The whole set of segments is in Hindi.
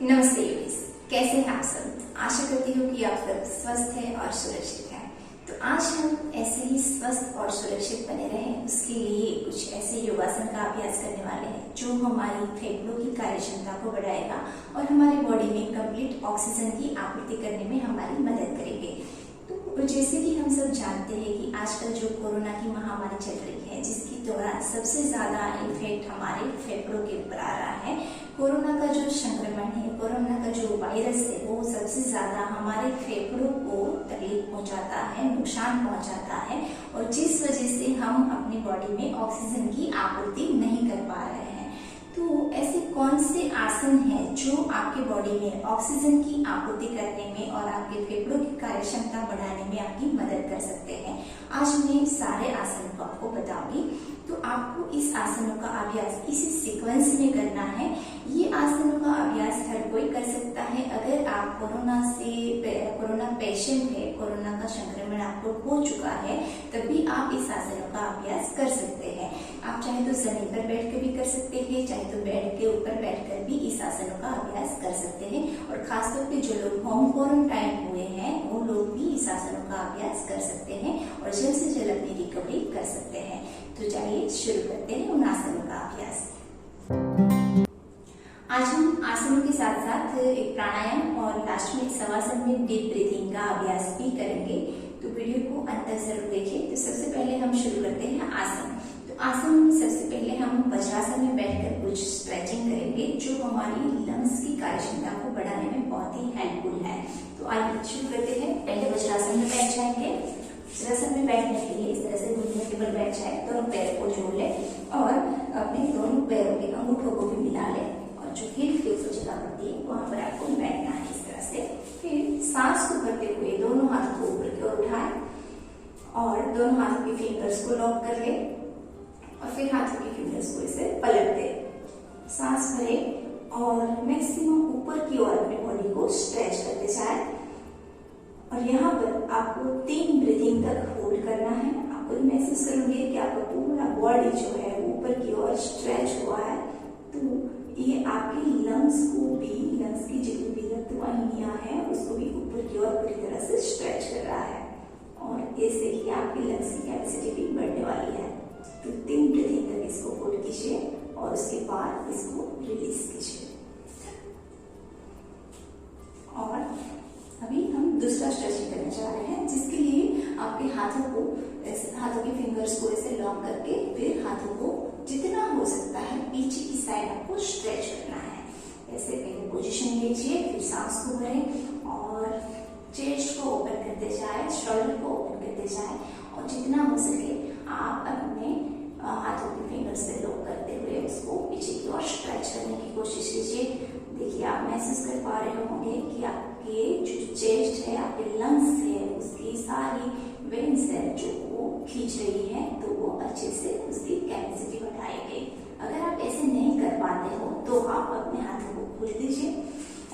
नमस्ते योगीज, कैसे हैं आप सब। आशा करती हूँ कि आप सब स्वस्थ हैं और सुरक्षित हैं। तो आज हम ऐसे ही स्वस्थ और सुरक्षित बने रहें, उसके लिए कुछ ऐसे योगासन का अभ्यास करने वाले हैं जो हमारी फेफड़ों की कार्य क्षमता को बढ़ाएगा और हमारी बॉडी में कंप्लीट ऑक्सीजन की आपूर्ति करने में हमारी मदद करेंगे। तो जैसे कि हम सब जानते हैं कि आजकल जो कोरोना की महामारी चल रही है, जिसकी दौरान सबसे ज्यादा इफेक्ट हमारे फेफड़ों के ऊपर आ रहा है। कोरोना का जो संक्रमण है, कोरोना का जो वायरस है, वो सबसे ज्यादा हमारे फेफड़ों को तकलीफ पहुंचाता है, नुकसान पहुंचाता है, और जिस वजह से हम अपनी बॉडी में ऑक्सीजन की आपूर्ति नहीं कर पा रहे हैं। तो ऐसे कौन से आसन हैं जो आपके बॉडी में ऑक्सीजन की आपूर्ति करने में और आपके फेफड़ों की कार्य क्षमता बढ़ाने में आपकी मदद कर सकते हैं। आज मैं सारे आसनों को आपको बताऊंगी। तो आपको इस आसनों का अभ्यास इसी सीक्वेंस में करना है। ये आसनों का अभ्यास हर कोई कर सकता है। अगर आप कोरोना पेशेंट है, कोरोना का संक्रमण आपको हो चुका है, तभी आप इस आसनों का अभ्यास कर सकते हैं। आप चाहे तो जमीन पर बैठ कर भी कर सकते हैं, चाहे तो बेड के ऊपर बैठकर भी इस आसनों का अभ्यास कर सकते हैं। और खासतौर पे जो लोग होम क्वारंटाइन हुए हैं, वो लोग भी इस आसनों का अभ्यास कर सकते हैं और जल्द से जल्द अपनी रिकवरी कर सकते हैं। तो चलिए शुरू करते हैं उन आसनों का अभ्यास। आज हम आसनों के साथ साथ एक प्राणायाम और लास्ट में शवासन में डीप ब्रीथिंग का अभ्यास भी करेंगे। तो वीडियो को अंत तक जरूर देखिए। तो सबसे पहले हम शुरू करते हैं आसन। तो आसन में सबसे पहले हम वज्रासन में बैठकर कुछ स्ट्रेचिंग करेंगे जो हमारी लंग्स की कार्यक्षमता को बढ़ाने में बहुत ही हेल्पफुल है। तो आइए शुरू करते हैं। पहले वज्रासन में बैठ जाएंगे। वज्रासन में बैठने के लिए इस तरह से घुटने के बल बैठ जाए, दोनों पैरों को जोड़ ले और अपने दोनों पैरों के अंगूठों को भी मिला ले, और जो हील के ऊपर जगह पड़ती है वहां पर आपको बैठना है इस तरह से। फिर सांस को भरते हुए दोनों हाथों को ऊपर की ओर उठाए और दोनों हाथों के फिंगर्स को लॉक कर ले और फिर हाथों के फिंगर्स को इसे पलट दे। सांस भरे और मैक्सिमम ऊपर की ओर अपनी बॉडी को स्ट्रेच करते जाए। और यहाँ पर आपको 3 ब्रीथिंग तक होल्ड करना है। आपको महसूस करोगे कि आपका पूरा बॉडी जो है ऊपर की ओर स्ट्रेच हुआ है। तो ये आपके लंग्स की जितनी भी रक्तवाहिनियां हैं उसको भी ऊपर की ओर पूरी तरह से स्ट्रेच कर रहा है, और इससे ही आपकी लंग्स की कैपेसिटी भी बढ़ने वाली है। तो 3 ब्रीथिंग तक इसको होल्ड कीजिए और उसके बाद इसको रिलीज कीजिए। और अभी हम दूसरा स्ट्रेचिंग करने जा रहे हैं, जिसके लिए आपके हाथों के फिंगर्स को ऐसे लॉक करके फिर हाथों को जितना हो सकता है पीछे की साइड आपको स्ट्रेच करना है। ऐसे पहले पोजीशन लीजिए, फिर सांस को भरें और चेस्ट को ओपन करते जाए, शोल्डर को ओपन करते जाए, और जितना हो सके आप अपने हाथों के फिंगर्स से लॉक करते हुए उसको पीछे की ओर स्ट्रेच करने की कोशिश कीजिए। देखिए, आप महसूस कर पा रहे होंगे कि आपके जो चेस्ट है, आपके लंग्स है, उसकी सारी वेन्स है जो वो खींच रही है, तो वो अच्छे से उसकी कैपेसिटी बढ़ाएंगे। अगर आप ऐसे नहीं कर पाते हो तो आप अपने हाथों को खोल दीजिए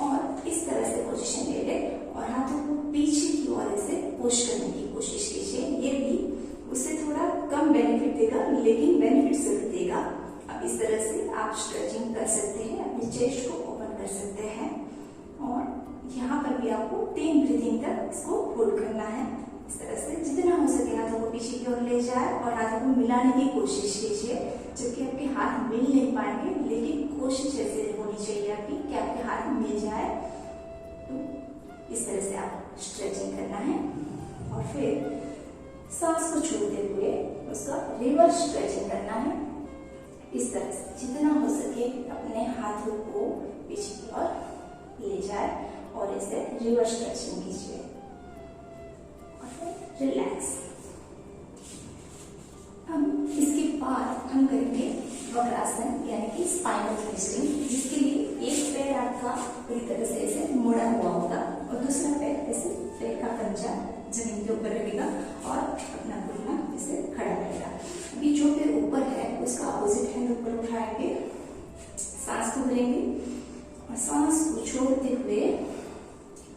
और इस तरह से पोजीशन ले ले और हाथों को पीछे की ओर ऐसे पुश करने की कोशिश कीजिए। ये भी उससे थोड़ा कम बेनिफिट देगा, लेकिन बेनिफिट जरूर देगा। अब इस तरह से आप स्ट्रेचिंग कर सकते हैं, अपने चेस्ट को ओपन कर सकते हैं, और यहाँ पर भी आपको 3 ब्रीथिंग तक इसको होल्ड करना है। इस तरह से जितना हो सके हाथों को पीछे की ओर ले जाए और हाथों को मिलाने की कोशिश कीजिए। जबकि आपके हाथ मिल नहीं पाएंगे, लेकिन कोशिश ऐसे होनी चाहिए आपकी कि आपके हाथ मिल जाए। तो इस तरह से आप स्ट्रेचिंग करना है और फिर सांस को छोड़ते हुए उसका रिवर्स स्ट्रेचिंग करना है। इस तरह से जितना हो सके अपने हाथों को पीछे की ओर ले जाए और इसे रिवर्स स्ट्रेचिंग कीजिए और फिर रिलैक्स। अब इसके बाद हम करेंगे वक्रासन यानी कि स्पाइनल ट्विस्टिंग, जिसके लिए एक पैर आपका पूरी तरह से ऐसे मुड़ा हुआ होगा और दूसरा पैर ऐसे पैर का पंजा जमीन के ऊपर रखेगा और अपना घुटना ऐसे खड़ा रहेगा। अभी जो पैर ऊपर है उसका अपोजिट हैंड ऊपर उठाएंगे, सांस को भरेंगे और सांस को छोड़ते हुए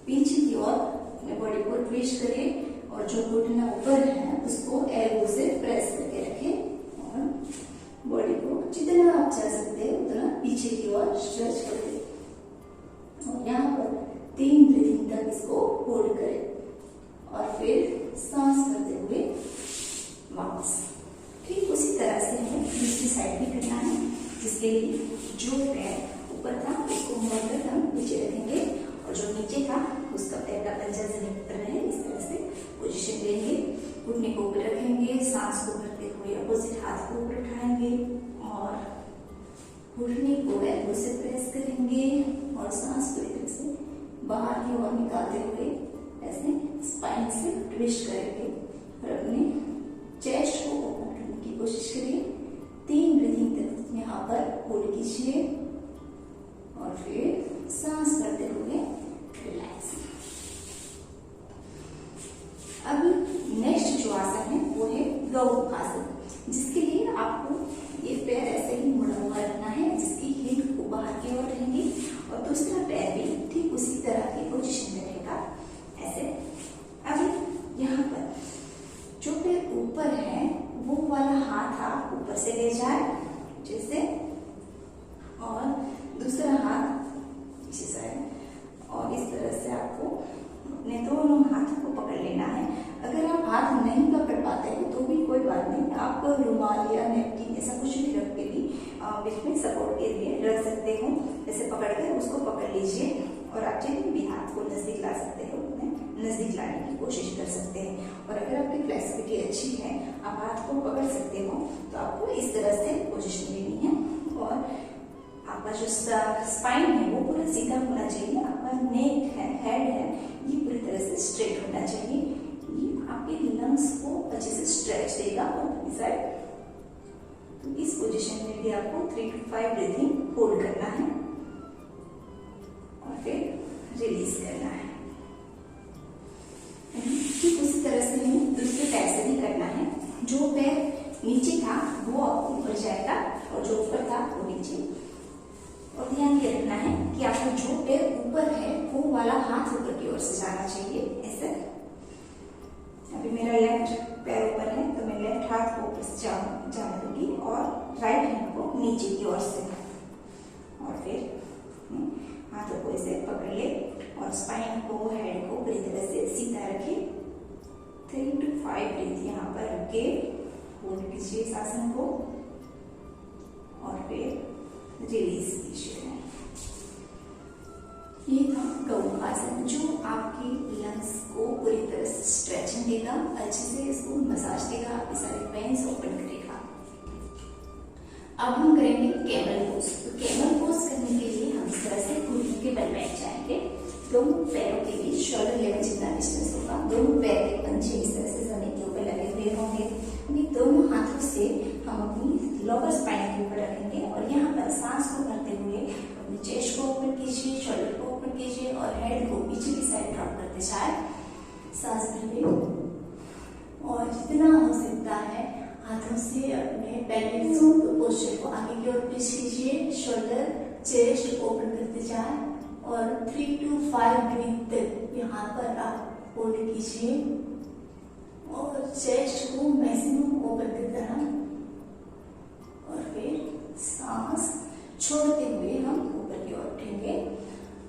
पीछे की ओर अपने बॉडी को ट्विस्ट करें और जो घुटना ऊपर है उसको एल्बो से प्रेस करके रखें और बॉडी को जितना आप जा सकते हैं उतना पीछे की ओर स्ट्रेच कर दें। जिसके लिए जो पैर ऊपर था उसको मोड़कर हम नीचे रखेंगे और जो नीचे था उसका पैर का पंजा जमीन पर रहे, इस तरह से पोजीशन लेंगे। घुटने को ऊपर रखेंगे, सांस को भरते हुए अपोजिट हाथ को ऊपर उठाएंगे और घुटने को एल्बो से प्रेस करेंगे और सांस को इधर से बाहर की ओर निकालते हुए ऐसे स्पाइन से ट्विस्ट करेंगे और अपने चेस्ट को ओपन करने की कोशिश करिए। 3 ब्रीथिंग तक यहाँ पर होल्ड कीजिए और फिर सांस भरते हुए रिलैक्स। अब नेक्स्ट जो आसन है वो है गौ आसन, जिसके लिए आपको ये पैर ऐसे ही मुड़ा हुआ रखना है, जिसकी हिप को बाहर की ओर रहेंगी और दूसरा पैर भी ठीक उसी तरह की पोजीशन में रहेगा ऐसे। अब यहाँ पर जो पैर ऊपर है वो वाला हाथ आप ऊपर से ले जाए जैसे, और दूसरा हाथ पीछे साइड और इस तरह से आपको अपने दोनों हाथों को पकड़ लेना है। अगर आप हाथ नहीं पकड़ पाते हो तो भी कोई बात नहीं, आप रुमाल या नैपकिन ऐसा कुछ भी रख के भी बीच में सपोर्ट के लिए रख सकते हो। ऐसे पकड़कर उसको पकड़ लीजिए और आप जितने भी हाथ को नजदीक ला सकते हो नजदीक लाने की कोशिश कर सकते हैं। और अगर आपकी फ्लेक्सिबिलिटी अच्छी है, आप हाथ को पकड़ सकते हो, तो आपको इस तरह से पोजिशन लेनी है और आपका जो स्पाइन है वो पूरा सीधा होना चाहिए। आपका नेक है, हेड है, ये पूरी तरह से स्ट्रेट होना चाहिए। ये आपके लंग्स को अच्छे से स्ट्रेच देगा और इस साइड। तो इस पोजीशन में भी आपको 3 to 5 ब्रीथिंग होल्ड करना है और फिर रिलीज करना है। ठीक उसी तरह से हमें दूसरे पैर से भी करना है। जो पैर नीचे था वो ऊपर जाएगा और जो ऊपर था वो नीचे। और ध्यान ये रखना है कि आपका जो पैर ऊपर है वो वाला हाथ ऊपर की ओर से जाना चाहिए ऐसे। अभी मेरा लेफ्ट पैर ऊपर है तो मैं लेफ्ट हाथ को ऊपर से जाने दूंगी और राइट हैंड को नीचे की ओर से, और फिर हाथों को इसे पकड़ ले और स्पाइन को, हेड को पूरी तरह से सीधा रखे। 3 to 5 ब्रीथ यहाँ पर रुके, होल्ड कीजिए इस आसन को और फिर रिलीज कीजिए। ये था गौ आसन जो आपकी लंग्स को पूरी तरह से स्ट्रेचिंग देगा, अच्छे से इसको मसाज देगा, आपके सारे वेन्स ओपन करेगा। अब हम करेंगे कैमल पोज। तो कैमल पोज करने के लिए हम इस तरह से घुटनों के बल बैठ जाएंगे। दोनों पैरों के बीच शोल्डर लेवल जितना डिस्टेंस होगा, दोनों पैर के पंजे इस तरह से जमीन के ऊपर लगे हुए होंगे। अभी दोनों हाथों से हम अपनी लोअर स्पाइन के ऊपर रखेंगे और यहाँ पर सांस को भरते हुए अपने चेस्ट को ओपन कीजिए, शोल्डर को ओपन कीजिए और हेड को पीछे की साइड ड्रॉप करते जाए। सांस भरिए और जितना हो सकता है हाथों से अपने पेल्विक पोस्चर को आगे की ओर पुश कीजिए, शोल्डर चेस्ट ओपन करते जाए और 3 to 5 ब्रीथ तक यहाँ पर आप होल्ड कीजिए और चेस्ट को मैक्सिमम ओपन करते रहें और फिर सांस छोड़ते हुए हम ऊपर की ओर उठेंगे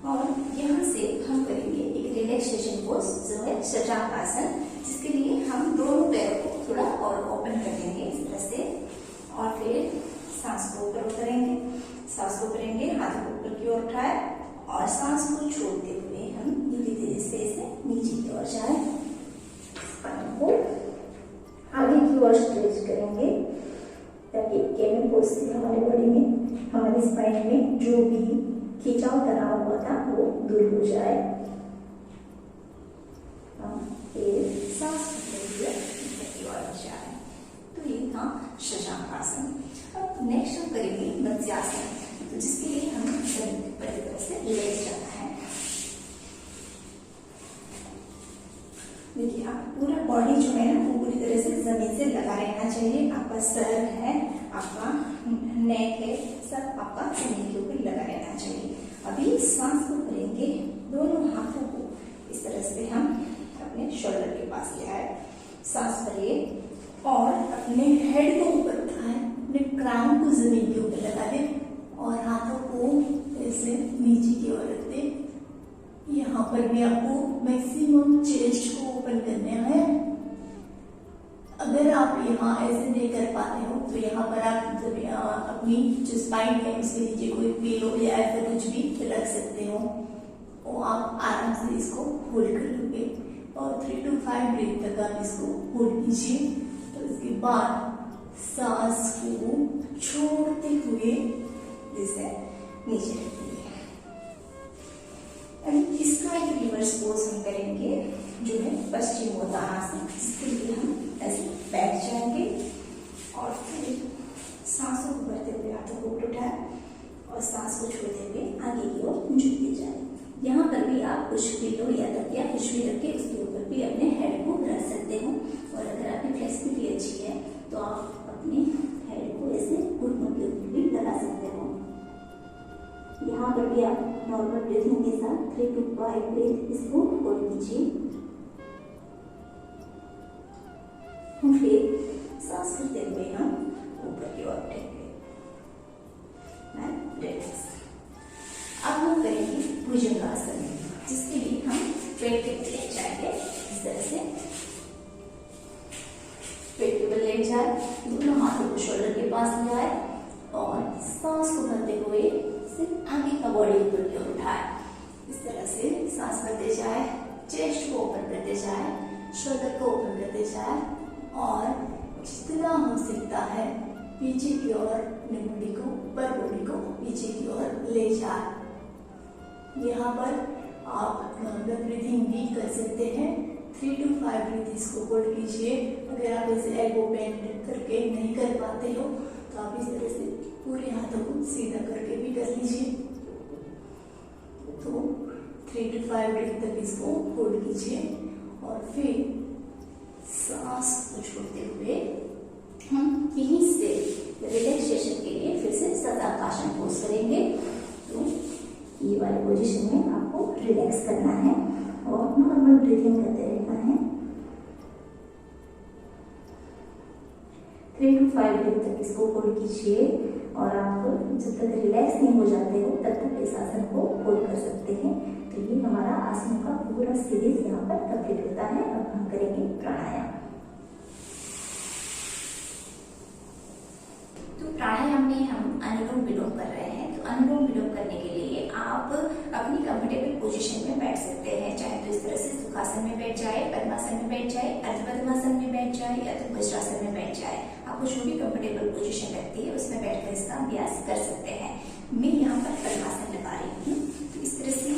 और यहाँ से हम करेंगे एक रिलैक्सेशन पोज जो है शशांक आसन, जिसके लिए हम दोनों पैरों को थोड़ा और ओपन कर देंगे इस तरह से और फिर सांस को ऊपर करेंगे, सांस को करेंगे, हाथ को ऊपर की ओर उठाए और सांस को छोड़ते हुए हम धीरे धीरे से इसे नीचे की ओर जाए। स्पाइन को आगे की ओर स्ट्रेच करेंगे ताकि कैमल पोज से हमारे बॉडी में, हमारी स्पाइन में जो भी खिंचाव तनाव हुआ था वो दूर हो जाए। फिर सांस ऊपर की ओर जाए। तो ये था शशांक आसन। अब नेक्स्ट हम करेंगे मत्स्यासन, तो जिसके लिए हमें शरीर पूरी तरह से लेट जाना है। देखिए आप पूरा बॉडी जो है ना वो पूरी तरह से जमीन से लगा रहना चाहिए। आपका सर है, आपका नेक है, सब आपका जमीन के ऊपर लगा रहना चाहिए। अभी सांस को करेंगे, दोनों हाथों को इस तरह से हम अपने शोल्डर के पास ले आए, सांस भरिए और अपने हेड को ऊपर उठाएं, अपने क्राउन को जमीन के ऊपर लगा दें और हाथों को ऐसे नीचे की ओर रख दें। यहाँ पर भी आपको मैक्सिमम चेस्ट को ओपन करना है। अगर आप यहाँ ऐसे नहीं कर पाते हो तो यहाँ पर आप अपने अपनी जो स्पाइन है उसके नीचे कोई पिलो या ऐसा कुछ भी रख सकते हो, और आप आराम से इसको होल्ड कर लोगे और 3 to 5 ब्रेथ तक आप इसको होल्ड कीजिए। तो इसके बाद सांस को छोड़ते हुए जैसे नीचे रखिए। इसका एक रिवर्स पोज हम करेंगे जो है पश्चिमोत्तानासन, जिसके लिए हम ऐसे बैठ जाएंगे और फिर सांसों को भरते हुए हाथों को ऊपर उठाएं और सांस को छोड़ते हुए आगे की ओर झुकते जाएं। यहाँ पर भी आप कुछ पिलो या तकिया कुछ भी रख के उसके ऊपर भी अपने हेड को रख सकते हो, और अगर आपकी फ्लेक्सिबिलिटी अच्छी है तो आप अपने हेड को ऐसे घुटनों के ऊपर भी लगा सकते हो। यहाँ पर भी आप नॉर्मल ब्रीथिंग के साथ 3 to 5 ब्रेथ इसको होल्ड कीजिए। फिर सांस करते हुए हम ऊपर की ओर उठेंगे। अब हम करेंगे भुजंगासन, जिसके लिए हम पेट के बल लेट जाएंगे। इस तरह से पेट के बल लेट जाए, दोनों हाथों को शोल्डर के पास ले आए और सांस को भरते हुए सिर्फ आगे का बॉडी ऊपर की ओर उठाए। इस तरह से सांस भरते जाए, चेस्ट को ओपन करते जाए, शोल्डर को ओपन करते जाए और जितना हो सकता है पीछे की ओर अपनी बॉडी को, ऊपर बॉडी को पीछे की ओर ले जाए। यहाँ पर आप नॉर्मल ब्रीथिंग भी कर सकते हैं। 3 to 5 ब्रीथ इसको होल्ड कीजिए। अगर आप इसे एल्बो बेंड करके नहीं कर पाते हो तो आप इस तरह से पूरे हाथों को सीधा करके भी कर लीजिए। तो 3 to 5 ब्रीथ तक इसको होल्ड कीजिए और फिर सांस को छोड़ते हुए हम यहीं से रिलैक्सेशन के लिए फिर से सदाकासन पोज करेंगे। तो ये वाले पोजीशन में आपको रिलैक्स करना है और नॉर्मल ब्रीथिंग करते रहना है। 3 to 5 ब्रीथ तक इसको होल्ड कीजिए और आप जब तक रिलैक्स नहीं हो जाते हो तब तक इस आसन को होल्ड कर सकते हैं। तो ये हमारा आसन का पूरा सीरीज यहाँ पर कंप्लीट होता है। अब हम करेंगे प्राणायाम। तो प्राणायाम में हम अनुलोम विलोम कर रहे हैं। तो अनुलोम विलोम करने के लिए आप अपनी कंफर्टेबल पोजीशन में बैठ सकते हैं, चाहे तो इस तरह से सुखासन में बैठ जाए, पद्मासन में बैठ जाए, अर्धपद्मासन में बैठ जाए या तो वज्रासन में बैठ जाए। आपको जो भी कंफर्टेबल पोजीशन लगती है उसमें बैठकर इसका अभ्यास कर सकते हैं। मैं यहाँ पर पद्मासन लगा रही हूँ। तो इस तरह से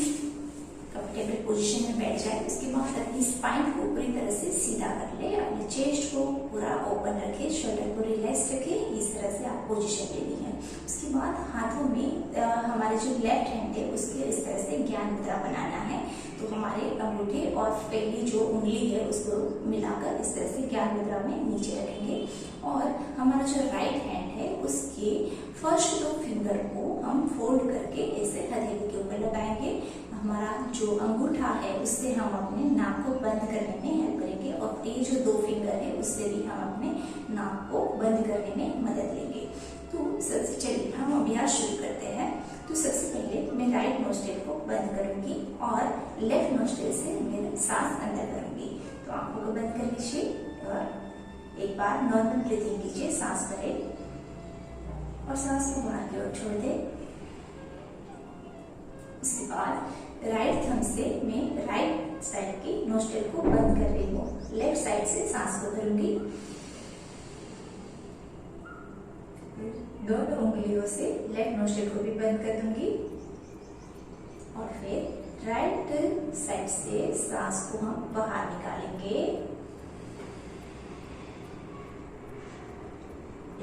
कंफर्टेबल पोजीशन में बैठ जाए। उसके बाद अपनी स्पाइन को पूरी तरह से सीधा कर ले, अपने चेस्ट को पूरा ओपन रखे, शोल्डर को रिलैक्स रखे। इस तरह से आप पोजीशन लेनी है। उसके बाद हाथों में हमारे जो लेफ्ट हैंड है उसके इस तरह से ज्ञान मुद्रा बनाना है। तो हमारे अंगूठे और पहली जो उंगली है उसको मिलाकर इस तरह से ज्ञान मुद्रा में नीचे रखेंगे और हमारा जो राइट हैंड है उसके फर्स्ट 2 फिंगर को हम फोल्ड करके ऐसे हथेली के ऊपर लगाएंगे। हमारा जो अंगूठा है उससे हम अपने नाक को बंद करने में हेल्प करेंगे और ये जो 2 फिंगर है उससे भी हम अपने नाक को बंद करने में मदद लेंगे। तो सबसे चलिए हम अभ्यास शुरू करते हैं। तो सबसे पहले मैं राइट नोस्ट्रिल को बंद करूंगी और लेफ्ट नोस्ट्रिल से मैं सांस अंदर करूंगी। तो आंखों को बंद कर लीजिए और एक बार नॉर्मल ब्रीथिंग कीजिए। सांस भरें और सांस को बाहर की ओर छोड़ दें। उसके बाद राइट थंब से मैं राइट साइड की नोस्ट्रिल को बंद कर रही हूँ। लेफ्ट साइड से सांस को भरूंगी। दोनों उंगलियों से लेफ्ट नोस्ट्रिल को भी बंद कर दूंगी और फिर राइट साइड से सांस को हम बाहर निकालेंगे।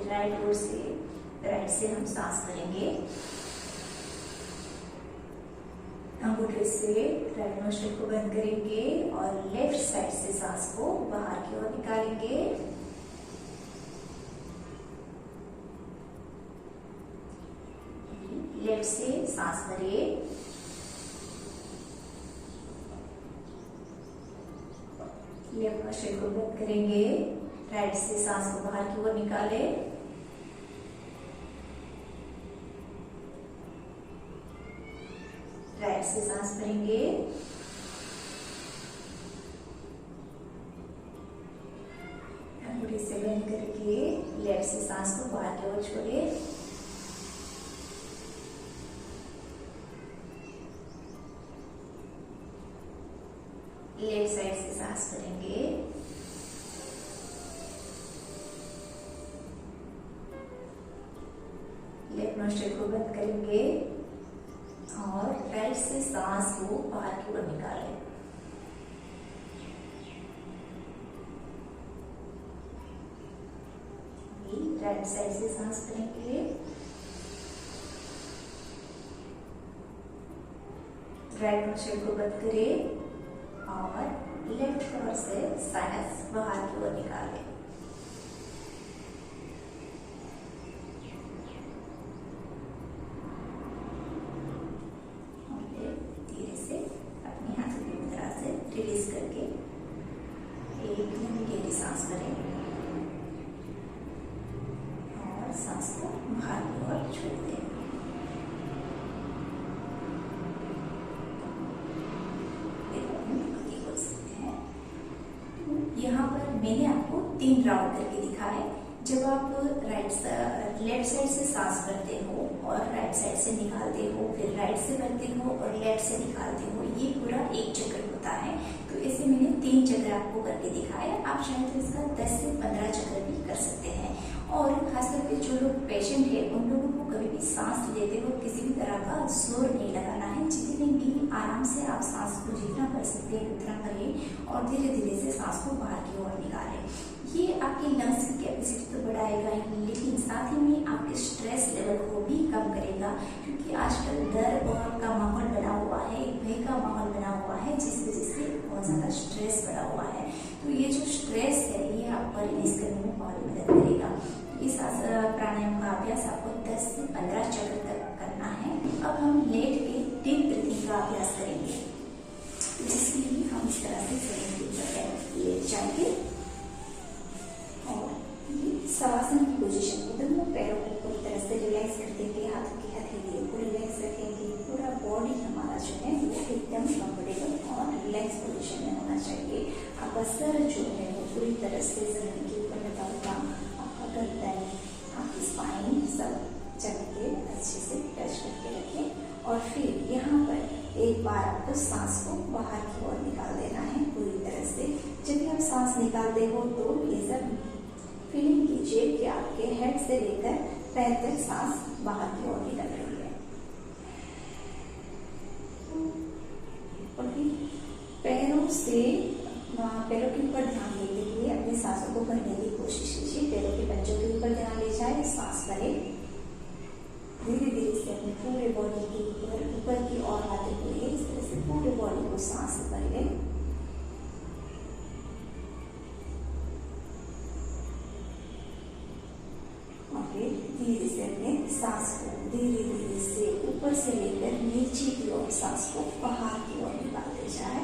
राइट ओर से राइट से हम सांस भरेंगे। अंगूठे से राइट नोस्ट्रिल को बंद करेंगे और लेफ्ट साइड से सांस को बाहर की ओर निकालेंगे। लेफ्ट से सांस भरिए। लेफ्ट नोस्ट्रिल को बंद करेंगे। राइट से सांस को बाहर की ओर निकाले। राइट से सांस भरेंगे। अंगूठे से बंद करके लेफ्ट से सांस को बाहर की ओर छोड़िए। लेफ्ट साइड से सांस भरेंगे, लेफ्ट नोस्ट्रिल को बंद करेंगे और राइट से सांस को बाहर की ओर निकालें। राइट साइड से सांस भरेंगे, राइट नोस्ट्रिल को बंद करें और लेफ्ट ओर से सांस बाहर की ओर निकालें। धीरे से अपने हाथों की मुद्रा से रिलीज करके एक लंबी गहरी सांस भरें और सांस को बाहर की ओर छोड़ दें। यहाँ पर मैंने आपको 3 राउंड करके दिखाया है। जब आप लेफ्ट साइड से सांस भरते हो और राइट साइड से निकालते हो, फिर राइट से भरते हो और लेफ्ट से निकालते हो, ये पूरा एक चक्र होता है। तो ऐसे मैंने 3 चक्र आपको करके दिखाया। आप चाहे तो इसका 10 से 15 चक्र भी कर सकते हैं। और खासकर के जो लोग पेशेंट है उन लोगों को कभी भी सांस लेते वक्त किसी भी तरह का जोर नहीं लगाना है। जितने भी आराम से आप सांस को जितना कर सकते हैं उतना करें और धीरे धीरे से सांस को बाहर की ओर निकालें। ये आपकी लंग्स की कैपेसिटी तो बढ़ाएगा ही, लेकिन साथ ही में आपके स्ट्रेस लेवल को भी कम करेगा। क्योंकि आजकल डर और का माहौल बना हुआ है, एक भय का माहौल बना हुआ है, जिस वजह से बहुत ज्यादा स्ट्रेस बढ़ा हुआ है। तो ये जो स्ट्रेस है ये आपको रिलीज करने में बहुत मदद करेगा। इस प्राणायाम का अभ्यास आपको 10 से 15 चक्र तक करना है। अब हम लेट के डीप ब्रीथिंग का अभ्यास करेंगे, जिसके लिए हम इस तरह से जमीन लेट जाएंगे और शवासन की पोजीशन में दोनों पैरों को पूरी तरह से रिलैक्स कर देंगे। हाथों की हथेलियों को रिलैक्स रखेंगे। पूरा बॉडी हमारा जो है वो एकदम कंफर्टेबल और रिलैक्स पोजीशन में होना चाहिए। आपका सर जो है वो पूरी तरह से जमीन के ऊपर लगा होगा। आपका गर्दन, आपकी स्पाइन सब जमीन के अच्छे से टच करके रखें। और फिर यहाँ पर एक बार आपको सांस को बाहर की ओर निकाल देना है पूरी तरह से। जब भी आप सांस निकालते हो तो ये सब फीलिंग कीजिए कि आपके हेड से लेकर पैर तक सांस बाहर की ओर निकल रही है। और फिर पैरों के ऊपर ध्यान देते हुए अपनी सांसों को भरने की कोशिश कीजिए। पैरों के पंजों के ऊपर ध्यान ले जाए, सांस भरे। धीरे धीरे से अपने पूरे बॉडी के ऊपर की ओर आते हुए इस तरह से पूरे बॉडी को सांस भर ले। धीरे से अपने सांस को धीरे धीरे से ऊपर से लेकर नीचे की ओर सांस को बाहर की ओर निकालते जाए।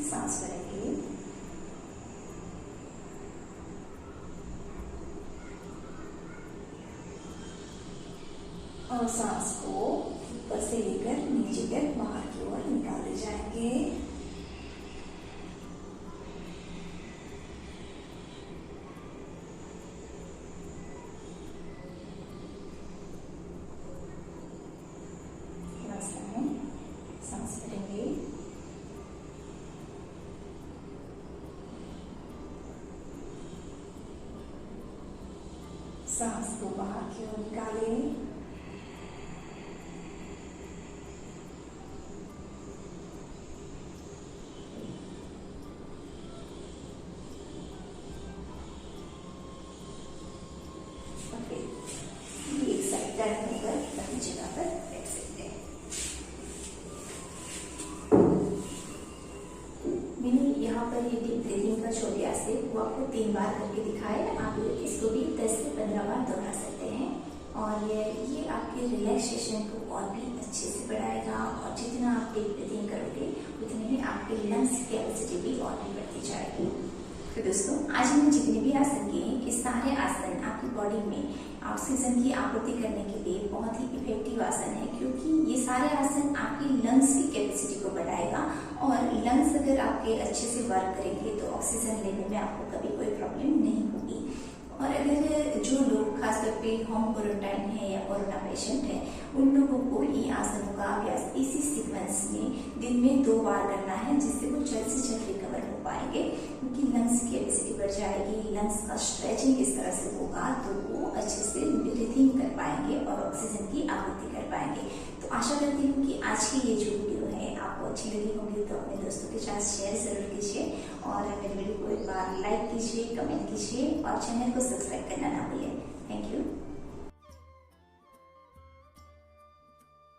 सांस भरेंगे और सांस को ऊपर से लेकर नीचे तक बाहर की ओर निकालते जाएंगे। सांस भरेंगे सांस को बाहर की ओर निकालें। एक साइड टर्न होकर अपनी जगह पर बैठ सकते हैं। मैंने यहाँ पर ये डीप ब्रीथिंग का जो अभ्यास है वो आपको 3 बार करके दिखाया है। आप इसको भी 10 से 15 बार दोहरा सकते हैं और ये आपके रिलैक्सेशन को और भी अच्छे से बढ़ाएगा। और जितना आप डीप ब्रीथिंग करोगे उतनी ही आपकी लंग्स की कैपेसिटी भी और भी बढ़ती जाएगी। तो दोस्तों, आज हमने जितने भी आसन किए हैं, ये सारे आसन आपकी बॉडी में ऑक्सीजन की आपूर्ति करने के लिए बहुत ही इफेक्टिव आसन है। क्योंकि ये सारे आसन आपकी लंग्स की कैपेसिटी को बढ़ाएगा और लंग्स अगर आपके अच्छे से वर्क करेंगे तो ऑक्सीजन लेने में आपको कभी कोई प्रॉब्लम नहीं होगी। और अगर जो लोग खासतौर पे होम क्वारंटाइन है या कोरोना पेशेंट है, उन लोगों को ये आसनों का अभ्यास इसी सीक्वेंस में दिन में 2 बार करना है, जिससे वो जल्द से जल्द रिकवर हो पाएंगे, क्योंकि लंग्स की कैपेसिटी बढ़ जाएगी। लंग्स का स्ट्रेचिंग इस तरह से होगा तो वो अच्छे से ब्रीथिंग कर पाएंगे और ऑक्सीजन की आपूर्ति कर पाएंगे। तो आशा करती हूँ कि आज की ये जो वीडियो है आपको अच्छी लगी होगी, तो अपने दोस्तों के साथ शेयर जरूर कीजिए और मेरे वीडियो को एक बार लाइक कीजिए, कमेंट कीजिए और चैनल को सब्सक्राइब करना ना भूलें। Thank you.